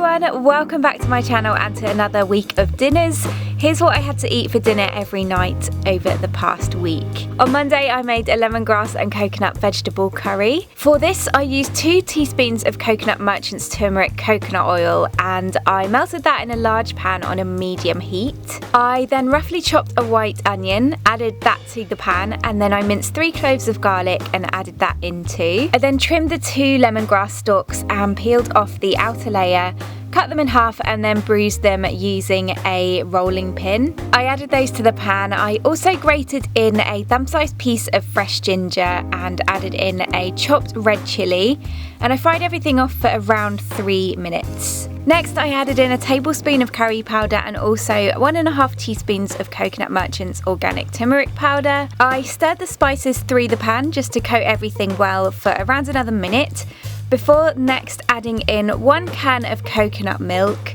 everyone, welcome back to my channel and to another week of dinners. Here's what I had to eat for dinner every night over the past week. On Monday I made a lemongrass and coconut vegetable curry. For this I used 2 teaspoons of coconut merchant's turmeric coconut oil and I melted that in a large pan on a medium heat. I then roughly chopped a white onion, added that to the pan, and then I minced 3 cloves of garlic and added that in too. I then trimmed the 2 lemongrass stalks and peeled off the outer layer, cut them in half and then bruised them using a rolling pin. I added those to the pan. I also grated in a thumb-sized piece of fresh ginger and added in a chopped red chilli, and I fried everything off for around 3 minutes. Next I added in a tablespoon of curry powder and also 1.5 teaspoons of coconut merchant's organic turmeric powder. I stirred the spices through the pan just to coat everything well for around another minute, before next adding in 1 can of coconut milk,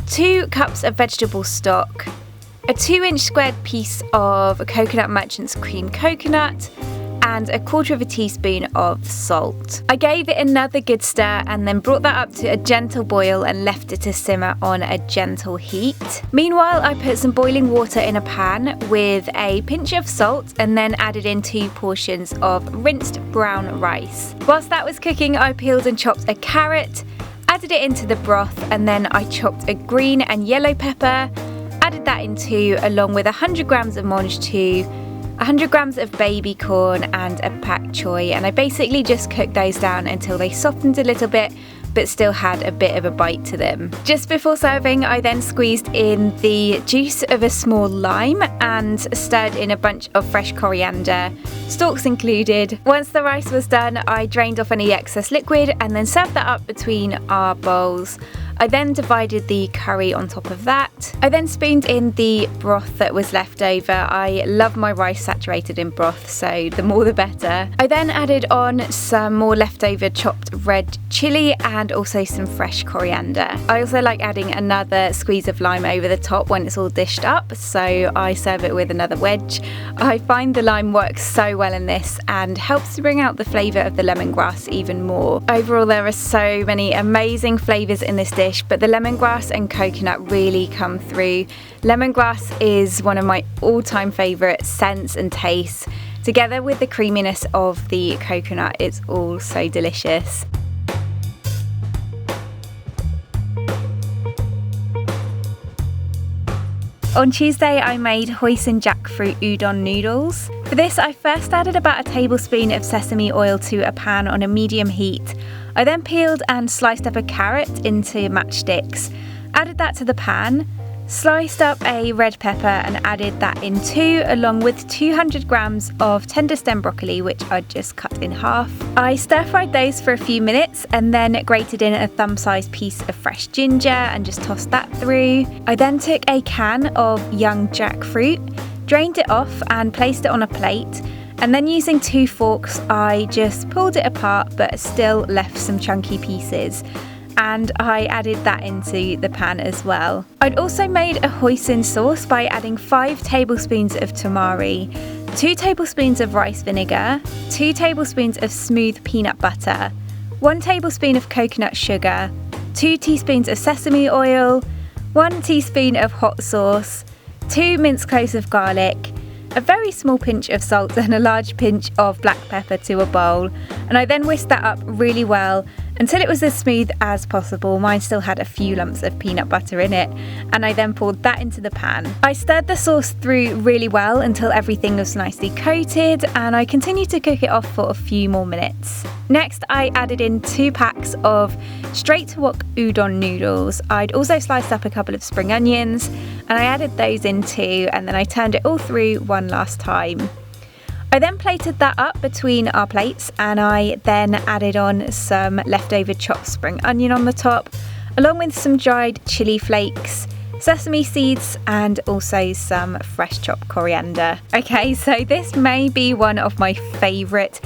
2 cups of vegetable stock, a 2-inch squared piece of coconut merchant's cream coconut, and 1/4 teaspoon of salt. I gave it another good stir and then brought that up to a gentle boil and left it to simmer on a gentle heat. Meanwhile, I put some boiling water in a pan with a pinch of salt and then added in 2 portions of rinsed brown rice. Whilst that was cooking, I peeled and chopped a carrot, added it into the broth, and then I chopped a green and yellow pepper, added that in too, along with 100 grams of mange tout, 100 grams of baby corn and a pak choi, and I basically just cooked those down until they softened a little bit but still had a bit of a bite to them. Just before serving, I then squeezed in the juice of a small lime and stirred in a bunch of fresh coriander, stalks included. Once the rice was done, I drained off any excess liquid and then served that up between our bowls. I then divided the curry on top of that. I then spooned in the broth that was left over. I love my rice saturated in broth, so the more the better. I then added on some more leftover chopped red chilli and also some fresh coriander. I also like adding another squeeze of lime over the top when it's all dished up, so I serve it with another wedge. I find the lime works so well in this and helps to bring out the flavour of the lemongrass even more. Overall, there are so many amazing flavours in this dish, but the lemongrass and coconut really come through. Lemongrass is one of my all-time favourite scents and tastes. Together with the creaminess of the coconut, it's all so delicious. On Tuesday I made Hoisin Jackfruit Udaan noodles. For this I first added about a tablespoon of sesame oil to a pan on a medium heat. I then peeled and sliced up a carrot into matchsticks, added that to the pan, sliced up a red pepper and added that in too, along with 200 grams of tender stem broccoli, which I'd just cut in half. I stir fried those for a few minutes and then grated in a thumb-sized piece of fresh ginger and just tossed that through. I then took a can of young jackfruit, drained it off and placed it on a plate, and then using 2 forks I just pulled it apart but still left some chunky pieces, and I added that into the pan as well. I'd also made a hoisin sauce by adding 5 tablespoons of tamari, 2 tablespoons of rice vinegar, 2 tablespoons of smooth peanut butter, 1 tablespoon of coconut sugar, 2 teaspoons of sesame oil, 1 teaspoon of hot sauce, 2 minced cloves of garlic, a very small pinch of salt and a large pinch of black pepper to a bowl, and I then whisked that up really well until it was as smooth as possible. Mine still had a few lumps of peanut butter in it, and I then poured that into the pan. I stirred the sauce through really well until everything was nicely coated, and I continued to cook it off for a few more minutes. Next I added in 2 packs of straight to wok udon noodles. I'd also sliced up a couple of spring onions and I added those in too, and then I turned it all through one last time. I then plated that up between our plates and I then added on some leftover chopped spring onion on the top, along with some dried chili flakes, sesame seeds and also some fresh chopped coriander. Okay, so this may be one of my favourite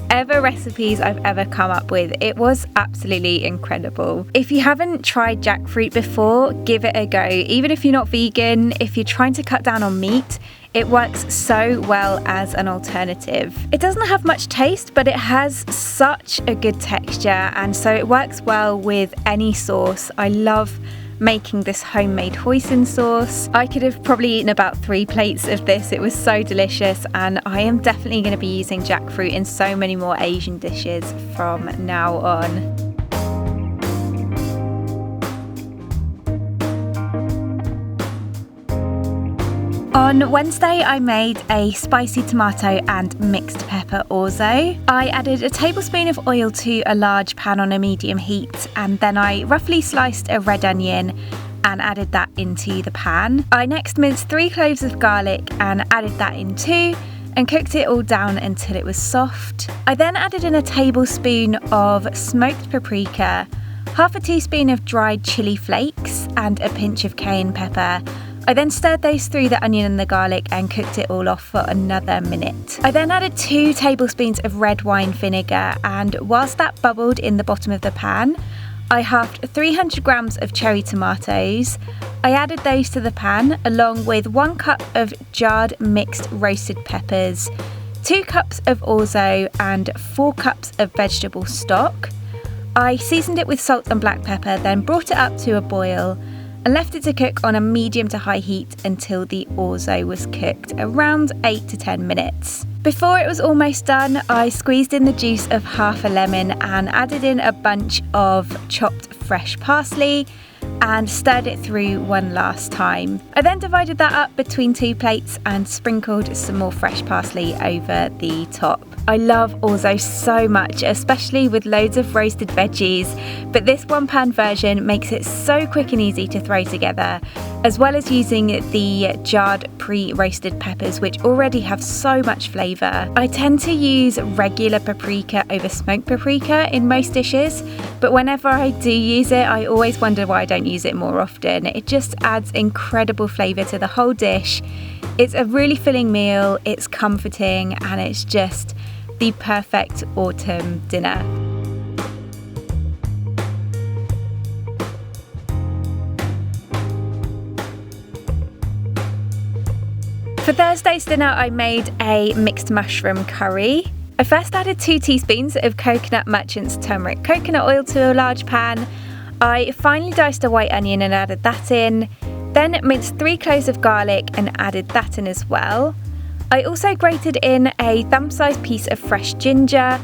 ever recipes I've ever come up with. It was absolutely incredible. If you haven't tried jackfruit before, give it a go. Even if you're not vegan, if you're trying to cut down on meat, It works so well as an alternative. It doesn't have much taste, but it has such a good texture, and so it works well with any sauce. I love making this homemade hoisin sauce. I could have probably eaten about 3 plates of this. It was so delicious, and I am definitely going to be using jackfruit in so many more Asian dishes from now on. On Wednesday, I made a spicy tomato and mixed pepper orzo. I added a tablespoon of oil to a large pan on a medium heat, and then I roughly sliced a red onion and added that into the pan. I next minced 3 cloves of garlic and added that in too, and cooked it all down until it was soft. I then added in a tablespoon of smoked paprika, half a teaspoon of dried chilli flakes, and a pinch of cayenne pepper. I then stirred those through the onion and the garlic and cooked it all off for another minute. I then added 2 tablespoons of red wine vinegar, and whilst that bubbled in the bottom of the pan, I halved 300 grams of cherry tomatoes. I added those to the pan along with 1 cup of jarred mixed roasted peppers, 2 cups of orzo, and 4 cups of vegetable stock. I seasoned it with salt and black pepper, then brought it up to a boil and left it to cook on a medium to high heat until the orzo was cooked, around 8 to 10 minutes. Before it was almost done, I squeezed in the juice of half a lemon and added in a bunch of chopped fresh parsley and stirred it through one last time. I then divided that up between 2 plates and sprinkled some more fresh parsley over the top. I love orzo so much, especially with loads of roasted veggies, but this one pan version makes it so quick and easy to throw together, as well as using the jarred pre-roasted peppers, which already have so much flavour. I tend to use regular paprika over smoked paprika in most dishes, but whenever I do use it, I always wonder why I don't use it more often. It just adds incredible flavour to the whole dish. It's a really filling meal, it's comforting, and it's just the perfect autumn dinner. For Thursday's dinner, I made a mixed mushroom curry. I first added 2 teaspoons of Coconut Merchant's turmeric coconut oil to a large pan. I finely diced a white onion and added that in, then minced 3 cloves of garlic and added that in as well. I also grated in a thumb-sized piece of fresh ginger,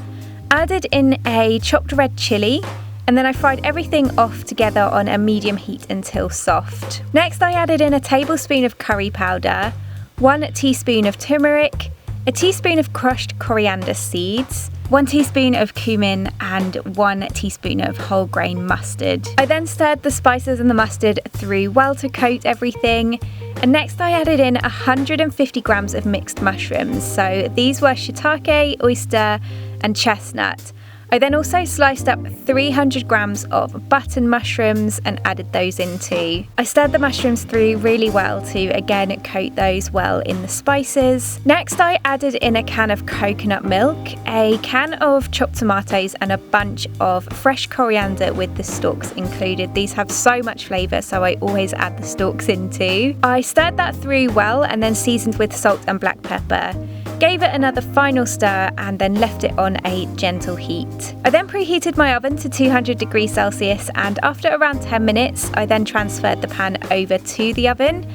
added in a chopped red chilli, and then I fried everything off together on a medium heat until soft. Next, I added in a tablespoon of curry powder, 1 teaspoon of turmeric, a teaspoon of crushed coriander seeds, 1 teaspoon of cumin, and 1 teaspoon of whole grain mustard. I then stirred the spices and the mustard through well to coat everything. And next I added in 150 grams of mixed mushrooms. So these were shiitake, oyster, and chestnut. I then also sliced up 300 grams of button mushrooms and added those in too. I stirred the mushrooms through really well to again coat those well in the spices. Next I added in a can of coconut milk, a can of chopped tomatoes, and a bunch of fresh coriander with the stalks included. These have so much flavour, so I always add the stalks in too. I stirred that through well and then seasoned with salt and black pepper. Gave it another final stir and then left it on a gentle heat. I then preheated my oven to 200 degrees Celsius, and after around 10 minutes I then transferred the pan over to the oven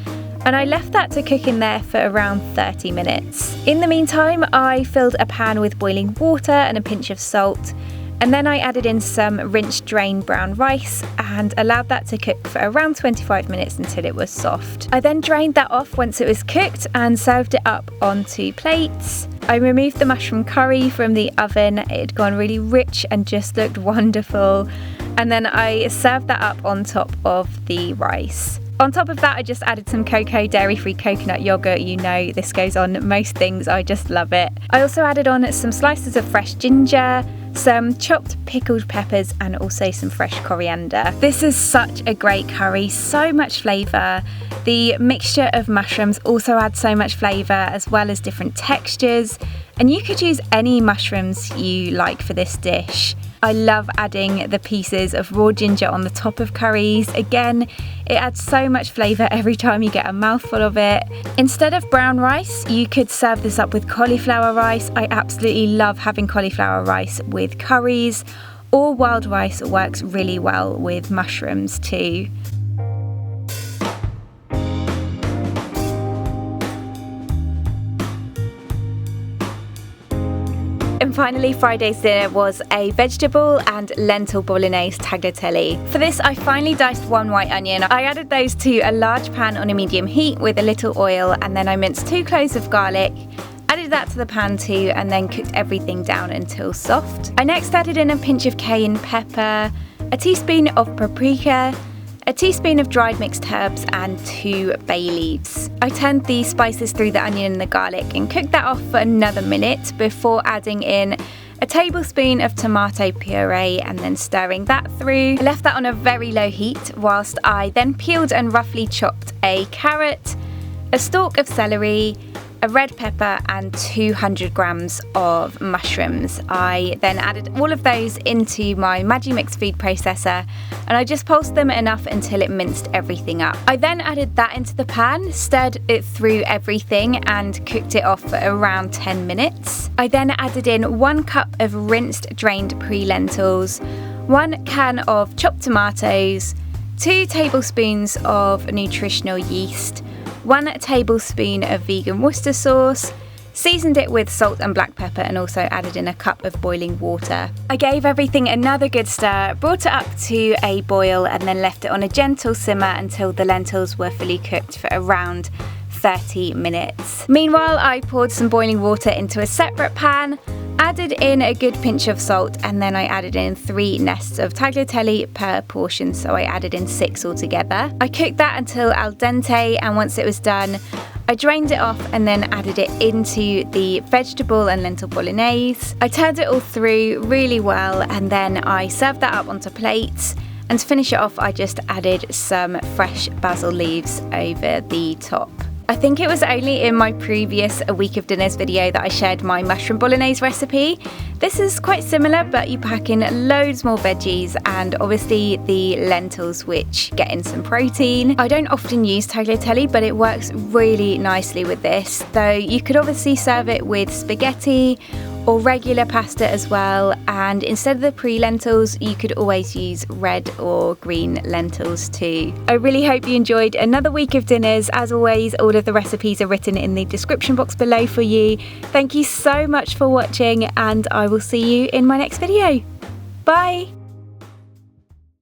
and I left that to cook in there for around 30 minutes. In the meantime, I filled a pan with boiling water and a pinch of salt, and then I added in some rinsed drained brown rice and allowed that to cook for around 25 minutes until it was soft. I then drained that off once it was cooked and served it up onto plates. I removed the mushroom curry from the oven. It had gone really rich and just looked wonderful. And then I served that up on top of the rice. On top of that, I just added some cocoa dairy-free coconut yogurt. You know, this goes on most things. I just love it. I also added on some slices of fresh ginger, some chopped pickled peppers, and also some fresh coriander. This is such a great curry, so much flavour. The mixture of mushrooms also adds so much flavour, as well as different textures, and you could use any mushrooms you like for this dish. I love adding the pieces of raw ginger on the top of curries. Again, It adds so much flavour every time you get a mouthful of it. Instead of brown rice, you could serve this up with cauliflower rice. I absolutely love having cauliflower rice with curries, or wild rice works really well with mushrooms too. And finally, Friday's dinner was a vegetable and lentil bolognese tagliatelle. For this, I finally diced one white onion. I added those to a large pan on a medium heat with a little oil, and then I minced 2 cloves of garlic, added that to the pan too, and then cooked everything down until soft. I next added in a pinch of cayenne pepper, a teaspoon of paprika, a teaspoon of dried mixed herbs, and 2 bay leaves. I turned the spices through the onion and the garlic and cooked that off for another minute before adding in a tablespoon of tomato puree and then stirring that through. I left that on a very low heat whilst I then peeled and roughly chopped a carrot, a stalk of celery, a red pepper, and 200 grams of mushrooms. I then added all of those into my Maggi Mix food processor, and I just pulsed them enough until it minced everything up. I then added that into the pan, stirred it through everything, and cooked it off for around 10 minutes. I then added in 1 cup of rinsed drained pre-lentils, 1 can of chopped tomatoes, 2 tablespoons of nutritional yeast, 1 tablespoon of vegan Worcester sauce, seasoned it with salt and black pepper, and also added in a cup of boiling water. I gave everything another good stir, brought it up to a boil, and then left it on a gentle simmer until the lentils were fully cooked for around 30 minutes. Meanwhile, I poured some boiling water into a separate pan, added in a good pinch of salt, and then I added in 3 nests of tagliatelle per portion, so I added in 6 altogether. I cooked that until al dente, and once it was done, I drained it off and then added it into the vegetable and lentil bolognese. I turned it all through really well, and then I served that up onto plates. And to finish it off, I just added some fresh basil leaves over the top. I think it was only in my previous A Week of Dinners video that I shared my mushroom bolognese recipe. This is quite similar, but you pack in loads more veggies and obviously the lentils, which get in some protein. I don't often use tagliatelle, but it works really nicely with this, though you could obviously serve it with spaghetti or regular pasta as well, and instead of the pre-lentils you could always use red or green lentils too. I really hope you enjoyed another week of dinners. As always, all of the recipes are written in the description box below for you. Thank you so much for watching, and I will see you in my next video. Bye!